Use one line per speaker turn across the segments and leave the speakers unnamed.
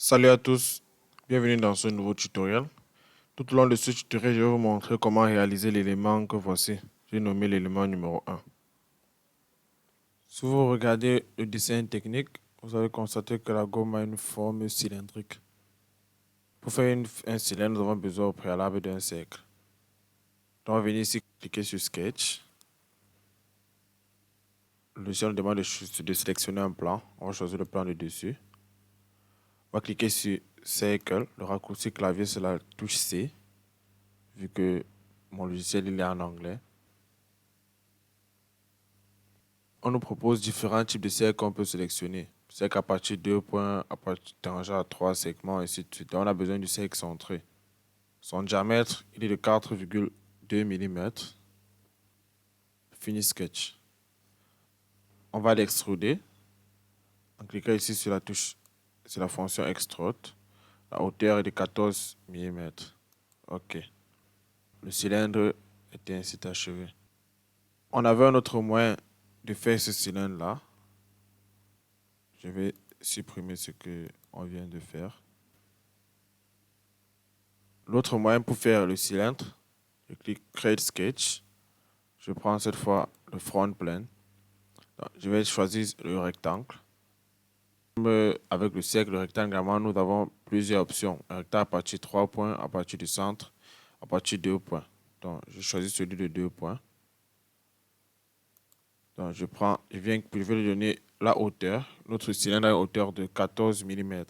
Salut à tous, bienvenue dans ce nouveau tutoriel. Tout au long de ce tutoriel, je vais vous montrer comment réaliser l'élément que voici. J'ai nommé l'élément numéro 1. Si vous regardez le dessin technique, vous allez constater que la gomme a une forme cylindrique. Pour faire un cylindre, nous avons besoin au préalable d'un cercle. Donc, on va venir ici cliquer sur Sketch. Le logiciel nous demande de sélectionner un plan. On va choisir le plan de dessus. On va cliquer sur Circle. Le raccourci clavier, c'est la touche C, vu que mon logiciel il est en anglais. On nous propose différents types de cercles qu'on peut sélectionner. Cercle à partir de 2 points, à partir tangent à 3 segments, et ainsi de suite. Donc, on a besoin du cercle centré. Son diamètre, il est de 4,2 mm. Fini Sketch. On va l'extruder. En cliquant ici sur la touche, c'est la fonction Extrude. La hauteur est de 14 mm. OK. Le cylindre était ainsi achevé. On avait un autre moyen de faire ce cylindre-là. Je vais supprimer ce qu'on vient de faire. L'autre moyen pour faire le cylindre, je clique Create Sketch. Je prends cette fois le front plane. Donc, je vais choisir le rectangle. Avec le cercle, le rectangle, également, nous avons plusieurs options. Un rectangle à partir de 3 points, à partir du centre, à partir de 2 points. Donc, je choisis celui de 2 points. Donc, je vais lui donner la hauteur. Notre cylindre a une hauteur de 14 mm.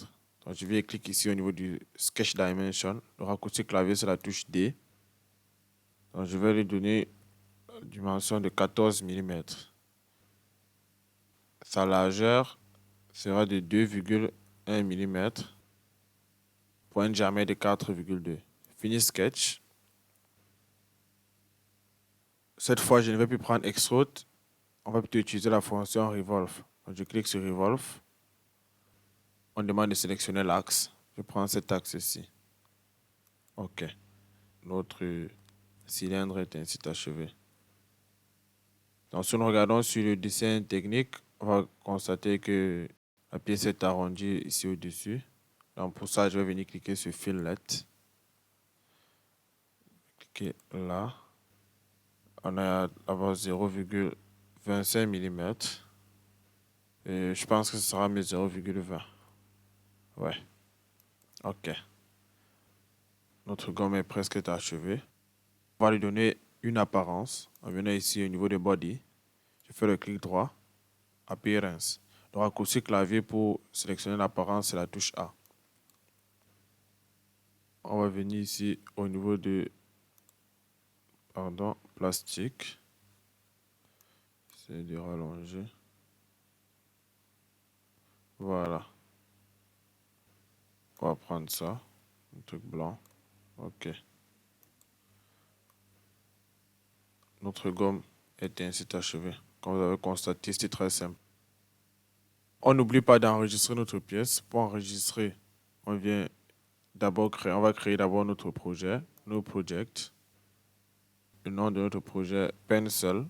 Donc, je vais cliquer ici au niveau du Sketch Dimension. Le raccourci clavier, c'est la touche D. Donc, je vais lui donner une dimension de 14 mm. Sa largeur sera de 2,1 mm pour un diamètre de 4,2. Fini Sketch. Cette fois, je ne vais plus prendre Extrude. On va plutôt utiliser la fonction Revolve. Donc, je clique sur Revolve. On demande de sélectionner l'axe. Je prends cet axe-ci. OK. Notre cylindre est ainsi achevé. Donc, si nous regardons sur le dessin technique, on va constater que la pièce est arrondie ici au-dessus. Donc, pour ça, je vais venir cliquer sur Fillet. Cliquer là. On a d'abord 0,25 mm. Et je pense que ce sera mes 0,20. Ouais. OK. Notre gomme est presque achevée. On va lui donner une apparence. On vient ici au niveau de Body. Je fais le clic droit. Appearance. Le raccourci clavier pour sélectionner l'apparence, c'est la touche A. On va venir ici au niveau de plastique. C'est de rallonger. Voilà. On va prendre ça. Un truc blanc. OK. Notre gomme est ainsi achevée. Comme vous avez constaté, c'est très simple. On n'oublie pas d'enregistrer notre pièce. Pour enregistrer, on va créer d'abord notre projet, New Project. Le nom de notre projet, Pencil.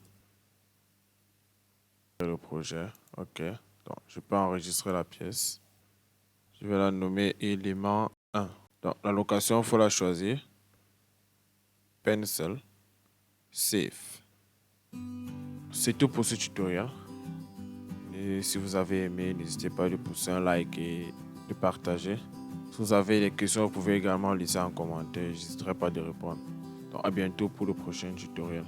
Le projet, OK. Donc, je peux enregistrer la pièce. Je vais la nommer élément 1. Donc, la location, il faut la choisir. Pencil. Save. C'est tout pour ce tutoriel. Et si vous avez aimé, n'hésitez pas à pousser un like et de partager. Si vous avez des questions, vous pouvez également laisser en commentaire. Je n'hésiterai pas de répondre. Donc, à bientôt pour le prochain tutoriel.